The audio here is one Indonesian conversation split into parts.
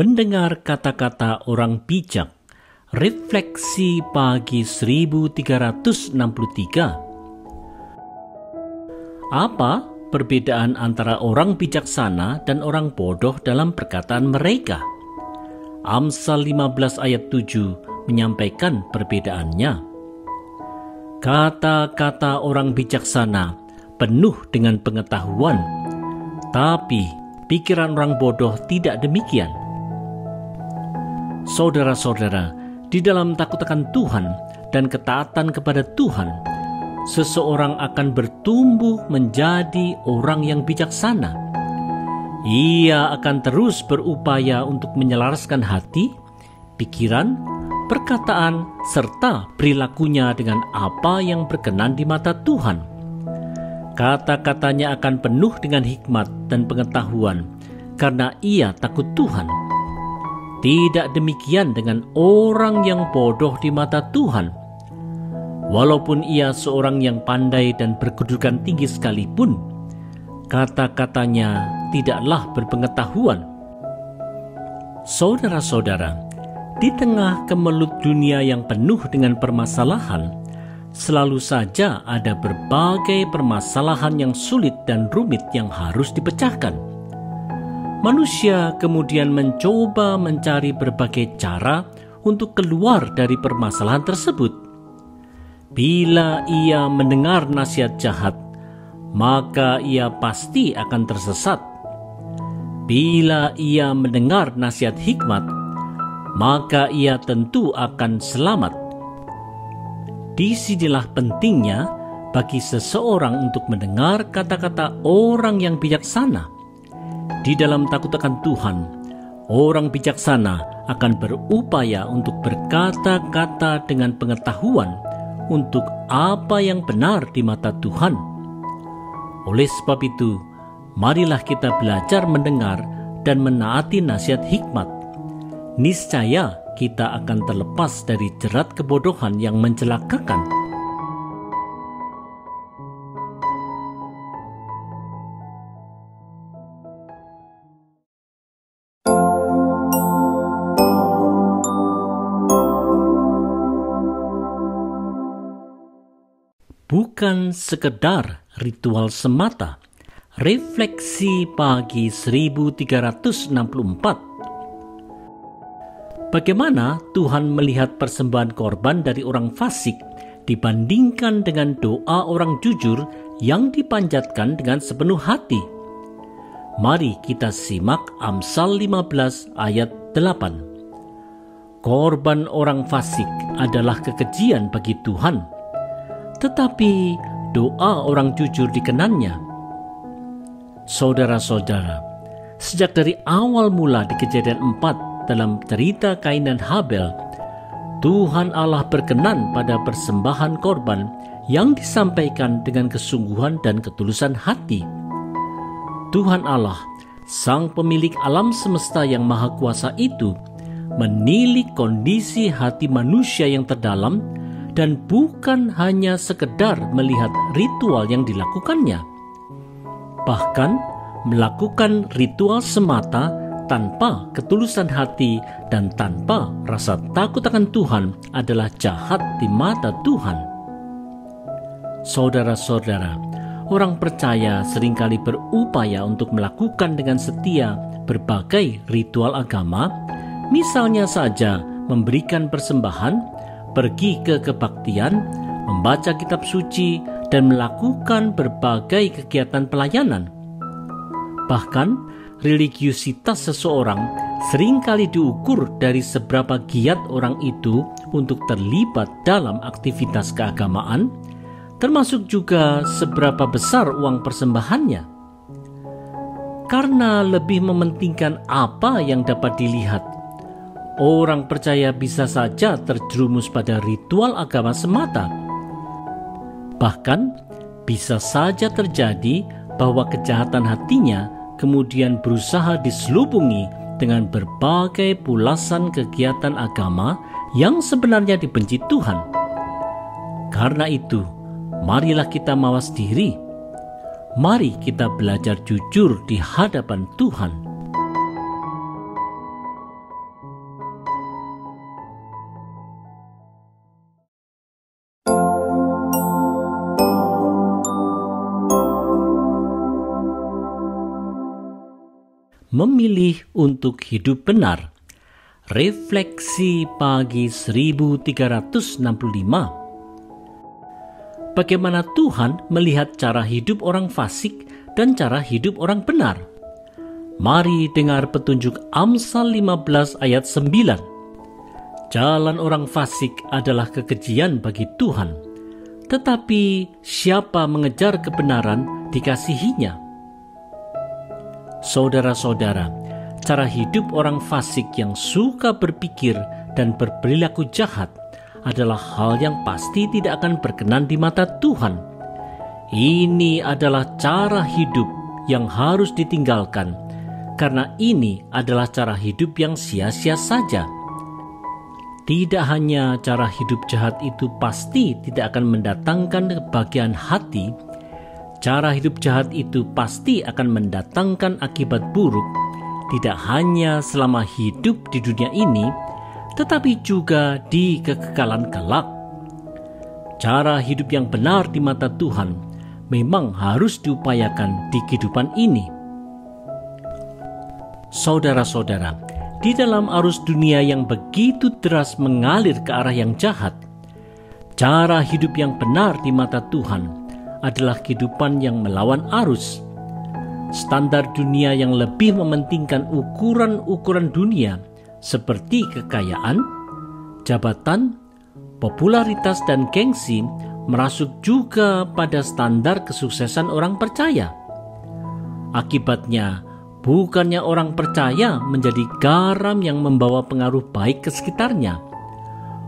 Mendengar kata-kata orang bijak. Refleksi pagi 1363. Apa perbedaan antara orang bijaksana dan orang bodoh dalam perkataan mereka? Amsal 15 ayat 7 menyampaikan perbedaannya. Kata-kata orang bijaksana penuh dengan pengetahuan, tapi pikiran orang bodoh tidak demikian. Saudara-saudara, di dalam takut akan Tuhan dan ketaatan kepada Tuhan, seseorang akan bertumbuh menjadi orang yang bijaksana. Ia akan terus berupaya untuk menyelaraskan hati, pikiran, perkataan, serta perilakunya dengan apa yang berkenan di mata Tuhan. Kata-katanya akan penuh dengan hikmat dan pengetahuan karena ia takut Tuhan. Tidak demikian dengan orang yang bodoh di mata Tuhan. Walaupun ia seorang yang pandai dan berkedudukan tinggi sekalipun, kata-katanya tidaklah berpengetahuan. Saudara-saudara, di tengah kemelut dunia yang penuh dengan permasalahan, selalu saja ada berbagai permasalahan yang sulit dan rumit yang harus dipecahkan. Manusia kemudian mencoba mencari berbagai cara untuk keluar dari permasalahan tersebut. Bila ia mendengar nasihat jahat, maka ia pasti akan tersesat. Bila ia mendengar nasihat hikmat, maka ia tentu akan selamat. Disinilah pentingnya bagi seseorang untuk mendengar kata-kata orang yang bijaksana. Di dalam takut akan Tuhan, orang bijaksana akan berupaya untuk berkata-kata dengan pengetahuan untuk apa yang benar di mata Tuhan. Oleh sebab itu, marilah kita belajar mendengar dan menaati nasihat hikmat. Niscaya kita akan terlepas dari jerat kebodohan yang mencelakakan. Bukan sekedar ritual semata. Refleksi pagi 1364. Bagaimana Tuhan melihat persembahan korban dari orang fasik dibandingkan dengan doa orang jujur yang dipanjatkan dengan sepenuh hati? Mari kita simak Amsal 15 ayat 8. Korban orang fasik adalah kekejian bagi Tuhan, tetapi doa orang jujur dikenannya. Saudara-saudara, sejak dari awal mula di Kejadian 4 dalam cerita Kain dan Habel, Tuhan Allah berkenan pada persembahan korban yang disampaikan dengan kesungguhan dan ketulusan hati. Tuhan Allah, Sang Pemilik alam semesta yang maha kuasa itu, menilik kondisi hati manusia yang terdalam dan bukan hanya sekedar melihat ritual yang dilakukannya. Bahkan melakukan ritual semata tanpa ketulusan hati dan tanpa rasa takut akan Tuhan adalah jahat di mata Tuhan. Saudara-saudara, orang percaya seringkali berupaya untuk melakukan dengan setia berbagai ritual agama, misalnya saja memberikan persembahan, pergi ke kebaktian, membaca kitab suci, dan melakukan berbagai kegiatan pelayanan. Bahkan, religiusitas seseorang seringkali diukur dari seberapa giat orang itu untuk terlibat dalam aktivitas keagamaan, termasuk juga seberapa besar uang persembahannya. Karena lebih mementingkan apa yang dapat dilihat, orang percaya bisa saja terjerumus pada ritual agama semata. Bahkan, bisa saja terjadi bahwa kejahatan hatinya kemudian berusaha diselubungi dengan berbagai pulasan kegiatan agama yang sebenarnya dibenci Tuhan. Karena itu, marilah kita mawas diri. Mari kita belajar jujur di hadapan Tuhan. memilih untuk hidup benar. Refleksi pagi 1365. Bagaimana Tuhan melihat cara hidup orang fasik dan cara hidup orang benar? Mari dengar petunjuk Amsal 15 ayat 9. Jalan orang fasik adalah kekejian bagi Tuhan, tetapi siapa mengejar kebenaran dikasihinya. Saudara-saudara, cara hidup orang fasik yang suka berpikir dan berperilaku jahat adalah hal yang pasti tidak akan berkenan di mata Tuhan. Ini adalah cara hidup yang harus ditinggalkan, karena ini adalah cara hidup yang sia-sia saja. Tidak hanya cara hidup jahat itu pasti tidak akan mendatangkan kebahagiaan hati, cara hidup jahat itu pasti akan mendatangkan akibat buruk, tidak hanya selama hidup di dunia ini, tetapi juga di kekekalan kelak. Cara hidup yang benar di mata Tuhan memang harus diupayakan di kehidupan ini. Saudara-saudara, di dalam arus dunia yang begitu deras mengalir ke arah yang jahat, cara hidup yang benar di mata Tuhan adalah kehidupan yang melawan arus. Standar dunia yang lebih mementingkan ukuran-ukuran dunia seperti kekayaan, jabatan, popularitas, dan gengsi merasuk juga pada standar kesuksesan orang percaya. Akibatnya, bukannya orang percaya menjadi garam yang membawa pengaruh baik ke sekitarnya.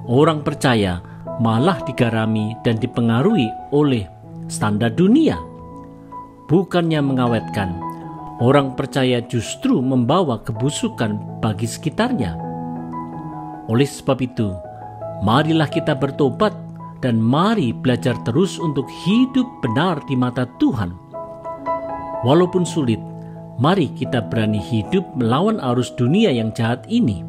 Orang percaya malah digarami dan dipengaruhi oleh standar dunia. Bukannya mengawetkan, orang percaya justru membawa kebusukan bagi sekitarnya. Oleh sebab itu, marilah kita bertobat dan mari belajar terus untuk hidup benar di mata Tuhan. Walaupun sulit, mari kita berani hidup melawan arus dunia yang jahat ini.